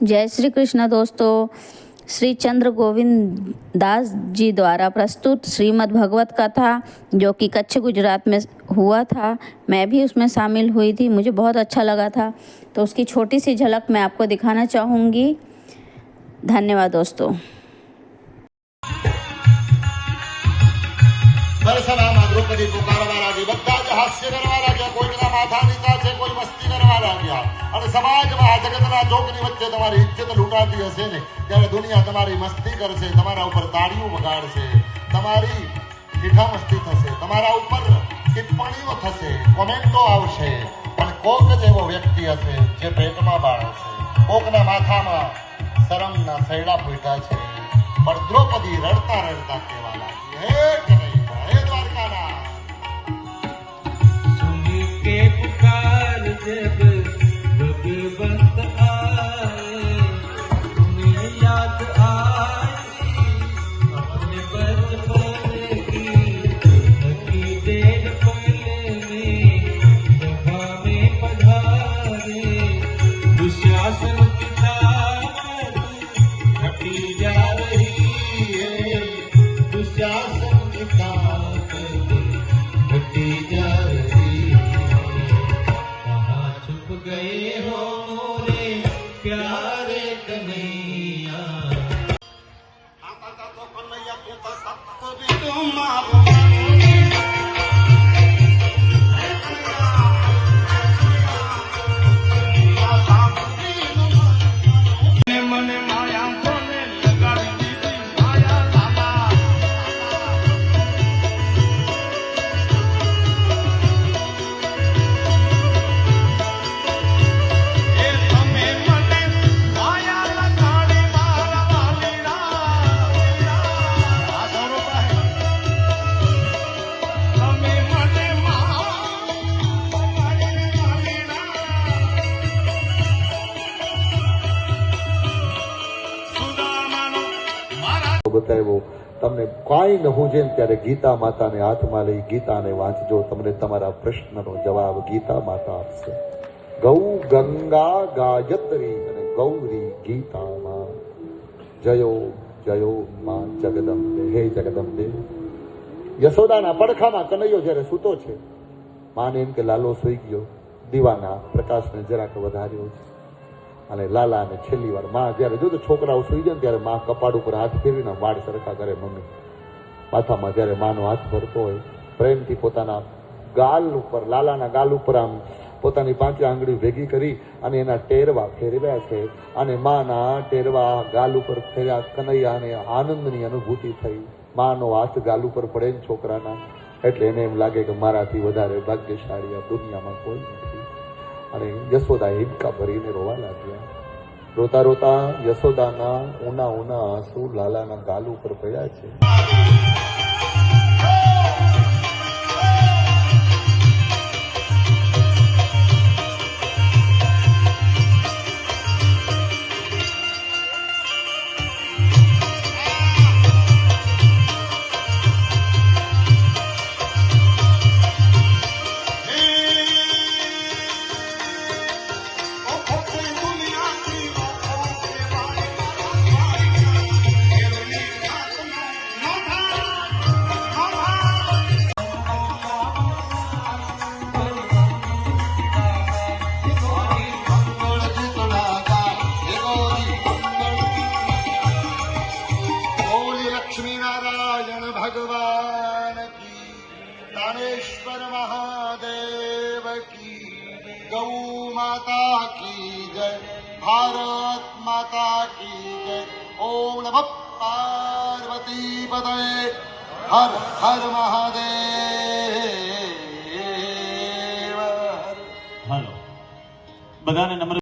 जय श्री कृष्ण दोस्तों। श्री चंद्र गोविंद दास जी द्वारा प्रस्तुत श्रीमद् भगवत कथा जो कि कच्छ गुजरात में हुआ था, मैं भी उसमें शामिल हुई थी। मुझे बहुत अच्छा लगा था, तो उसकी छोटी सी झलक मैं आपको दिखाना चाहूँगी। धन्यवाद दोस्तों। द्रौपदी पुकारवा लागी, બધા જ હાસ્ય કરવા લાગ્યા, કોઈના માથા નીચા છે, કોઈ મસ્તી કરવા લાગ્યા અને સમાજમાં આ જગતના જોકની વચ્ચે તમારી ઇજ્જત લૂંટાતી હશે ને ત્યારે દુનિયા તમારી મસ્તી કરશે, તમારા ઉપર તાળીઓ વગાડશે, તમારી મીઠા મસ્તી થશે, તમારા ઉપર ટિપ્પણીઓ થશે, કોમેન્ટો આવશે, પણ કોક જ એવો વ્યક્તિ હશે જે પેટમાં બાળશે, કોકના માથામાં શરમના સૈડા ફૂટ્યા છે, પણ દ્રૌપદી રડતા રડતા કહેવા લાગી, હે કનૈયા, હે દ્વારકાના के पुकार जब भगवंत आए, तुम्हें याद आई अपने बचपन की देर पहले में सभा में पधारे, दुशासन की ताकत घटी जा रही है, दुशासन की ताकत घटी जा रही गए हो मोरे प्यारे कन्हैया। आता तो कन्हैया तू तो सत्य भी तुम मारो मन माया कोने लगा दी माया लाला, બતાવ્યો તમને કાંઈ ન હું જેમ ત્યારે ગીતા માતાને હાથમાં લઈ ગીતાને વાંચજો, તમને તમારા પ્રશ્નનો જવાબ ગીતા માતા આપશે. ગૌ ગંગા ગાયત્રી અને ગૌરી ગીતામાં જયો જયો માં જગદંબે. હે જગદંબે. યશોદાના પડખામાં કનૈયો જ્યારે સૂતો છે, માને એમ કે લાલો સૂઈ ગયો, દીવાના પ્રકાશને જરાક વધાર્યો છે અને લાલાને છેલ્લી વાર માં જ્યારે જો તો છોકરાઓ સુઈ જાય ને ત્યારે માં કપાળ ઉપર હાથ ફેરવીને વાળ સરખા કરે. મમ્મી માથામાં જ્યારે માનો હાથ ભરતો હોય પ્રેમથી પોતાના ગાલ ઉપર, લાલાના ગાલ ઉપર આમ પોતાની પાંચે આંગળી ભેગી કરી અને એના ટેરવા ફેરવ્યા છે અને માના ટેરવા ગાલ ઉપર ફેર્યા. કનૈયાને આનંદની અનુભૂતિ થઈ. માનો હાથ ગાલ ઉપર પડે ને છોકરાના, એટલે એને એમ લાગે કે મારાથી વધારે ભાગ્યશાળી આ દુનિયામાં કોઈ નથી. અને યશોદા હિંચકા ભરીને રોવા લાગ્યા. રોતા રોતા યશોદાના ઊના ઊના આંસુ લાલાના ગાલ ઉપર પડ્યા છે. भगवान की, तानेश्वर महादेव की, गौ माता की जय, भारत माता की जय। ओम नमः पार्वती पतये, हर हर महादेव। हेलो बधाने नम्र